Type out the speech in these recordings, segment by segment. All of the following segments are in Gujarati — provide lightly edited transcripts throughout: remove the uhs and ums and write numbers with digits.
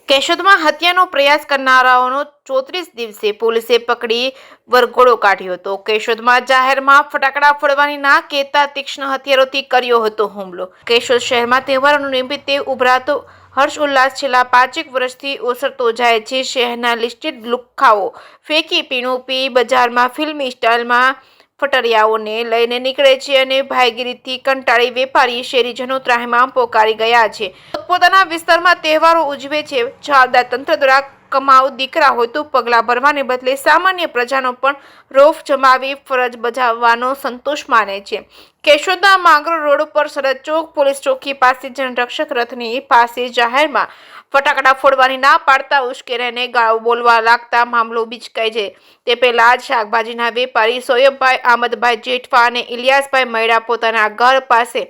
કેશોદમાં હત્યાનો પ્રયાસ કરનારાઓનો 34 દિવસે પોલીસે પકડી વરઘોડો કાઢ્યો હતો। કેશોદમાં જાહેરમાં ફટાકડા ફોડવાની ના કહેતા તીક્ષ્ણ હથિયારોથી કર્યો હતો હુમલો। કેશોદ શહેરમાં તહેવારોના નિમિત્તે ઉભરાતો હર્ષ ઉલ્લાસ છેલ્લા 5 વર્ષથી ઓસરતો જાય છે। શહેરના લિસ્ટેડ લુખ્ખાઓ ફેંકી પીણું પી બજારમાં ફિલ્મી સ્ટાઇલમાં ફટરિયાઓને લઈને નીકળે છે અને ભાઈગીરીથી કંટાળી વેપારી શહેરીજનો ત્રાહિમામ પોકારી ગયા છે। પોતાના વિસ્તારમાં તહેવારો ઉજવે છે। જવાબદાર તંત્ર દ્વારા કમાઉ દીકરા હોય તો પગલાં ભરવાને બદલે સામાન્ય પ્રજાનો પણ રોફ જમાવી ફરજ બજાવવાનો સંતોષ માને છે। કેશોદના માંગરોળ રોડ ઉપર સરહદ ચોક પોલીસ ચોકી પાસે જનરક્ષક રથની પાસે જાહેરમાં ફટાકડા ફોડવાની ના પાડતા ઉશ્કેરાઈને ગાળો બોલવા લાગતા મામલો બીચકાઈ છે। તે પહેલા જ શાકભાજીના વેપારી સોયબભાઈ આમદભાઈ જેઠવા અને ઇલિયાસભાઈ મૈડા પોતાના ઘર પાસે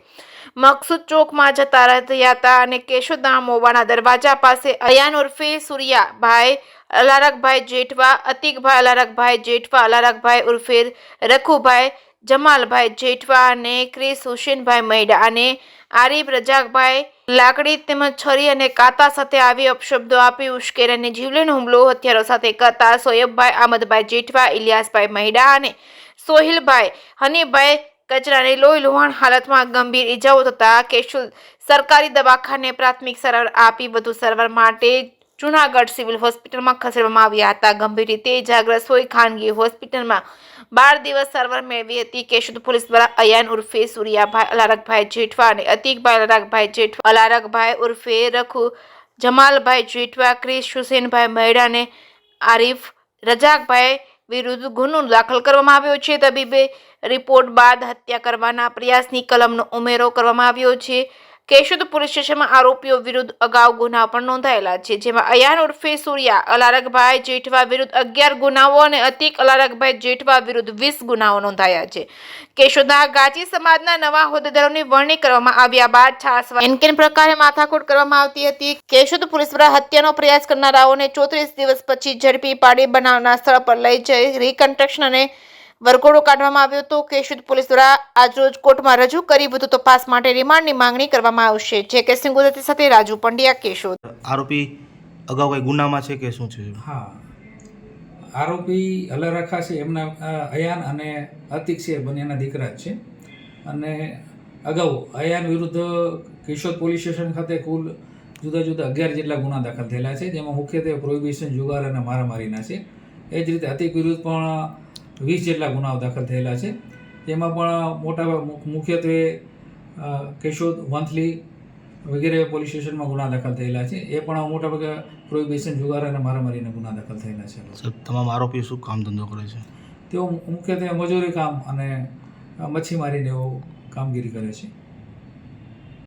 મકસૂદ ચોકમાં જતા રહ્યા હતા અને કેશોદના મોવાના દરવાજા પાસે અયાન ઉર્ફે સૂર્યાભાઈ અલારકભાઈ જેઠવા, અતિકભાઈ અલારકભાઈ જેઠવા, અલારકભાઈ ઉર્ફે રખુભાઈ, જમાલભાઈ જેઠવા અને ક્રિસ હુસેનભાઈ મૈડા અને આરીફ રજાકભાઈ લાકડી તેમજ છરી અને કાંટા સાથે આવી અપશબ્દો આપી ઉશ્કેરાઈને જીવલેણ હુમલો હથિયારો સાથે કરતા સોયબભાઈ આમદભાઈ જેઠવા, ઇલિયાસભાઈ મૈડા અને સોહિલભાઈ હનીભાઈ કચરાની લોહી લુહાણ હાલતમાં ગંભીર ઇજાઓ થતા કેશોદ સરકારી દવાખાને પ્રાથમિક સારવાર આપી વધુ સારવાર માટે જૂનાગઢ સિવિલ હોસ્પિટલમાં ખસેડવામાં આવ્યા હતા। ગંભીર રીતે ઇજાગ્રસ્ત હોય ખાનગી હોસ્પિટલમાં 12 દિવસ સારવાર મેળવી હતી। કેશોદ પોલીસ દ્વારા અયાન ઉર્ફે સૂર્યાભાઈ અલારકભાઈ જેઠવા અને અતિકભાઈ અલારકભાઈ જેઠવા, અલારકભાઈ ઉર્ફે રખુ, જમાલભાઈ જેઠવા, ક્રિસ હુસેનભાઈ મૈડા અને આરીફ રજાકભાઈ વિરુદ્ધ ગુનો દાખલ કરવામાં આવ્યો છે। તબીબે રિપોર્ટ બાદ હત્યા કરવાના પ્રયાસની કલમનો ઉમેરો કરવામાં આવ્યો છે। કેશોદ પોલીસ સ્ટેશનમાં આરોપીઓ વિરુદ્ધ અગાઉ ગુના પણ નોંધાયેલા છે, જેમાં અયાન ઉર્ફે સૂર્યા અલારકભાઈ જેઠવા વિરુદ્ધ 11 ગુનાઓ અને અતિક અલારકભાઈ જેઠવા વિરુદ્ધ 20 ગુનાઓ નોંધાયા છે। કેશોદના ગાચી સમાજના નવા હોદ્દેદારોની વરણી કરવામાં આવ્યા બાદ છાસવા એનકેન પ્રકારે માથાકૂટ કરવામાં આવતી હતી। કેશોદ પોલીસ દ્વારા હત્યાનો પ્રયાસ કરનારાઓને 34 દિવસ પછી ઝડપી પાડી બનાવના સ્થળ પર લઈ જઈ રિકન્સ્ટ્રક્શન અને વરઘોડો કાઢવામાં આવ્યો હતો। કેશોદ પોલીસ દ્વારા આજરોજ કોર્ટમાં રજૂ કરી વધુ તપાસ માટે રિમાન્ડની માંગણી કરવામાં આવશે। જે કે સિંહ ગુજરાતી સાથે રાજુ પંડ્યા, કેશોદ। આરોપી અગાઉ કઈ ગુનામાં છે કે શું છે? હા, આરોપી અલારખા છે, એમના અયાન અને અતિક છે, બંનેના દીકરા જ છે અને અગાઉ અયાન વિરુદ્ધ કેશોદ પોલીસ સ્ટેશન ખાતે કુલ જુદા જુદા 11 જેટલા ગુના દાખલ થયેલા છે, જેમાં મુખ્યત્વે પ્રોહિબિશન, જુગાર અને મારામારીના છે। એ જ રીતે અતિક વિરુદ્ધ પણ 20 જેટલા ગુનાઓ દાખલ થયેલા છે, જેમાં પણ મોટા મુખ્યત્વે કેશોદ, વંથલી વગેરે પોલીસ સ્ટેશનમાં ગુના દાખલ થયેલા છે। એ પણ મોટાભાગે પ્રોહિબિશન, જુગાર અને મારામારીના ગુના દાખલ થયેલા છે। તમામ આરોપીઓ શું કામ ધંધો કરે છે? તેઓ મુખ્યત્વે મજૂરી કામ અને મચ્છીમારીને એવો કામગીરી કરે છે।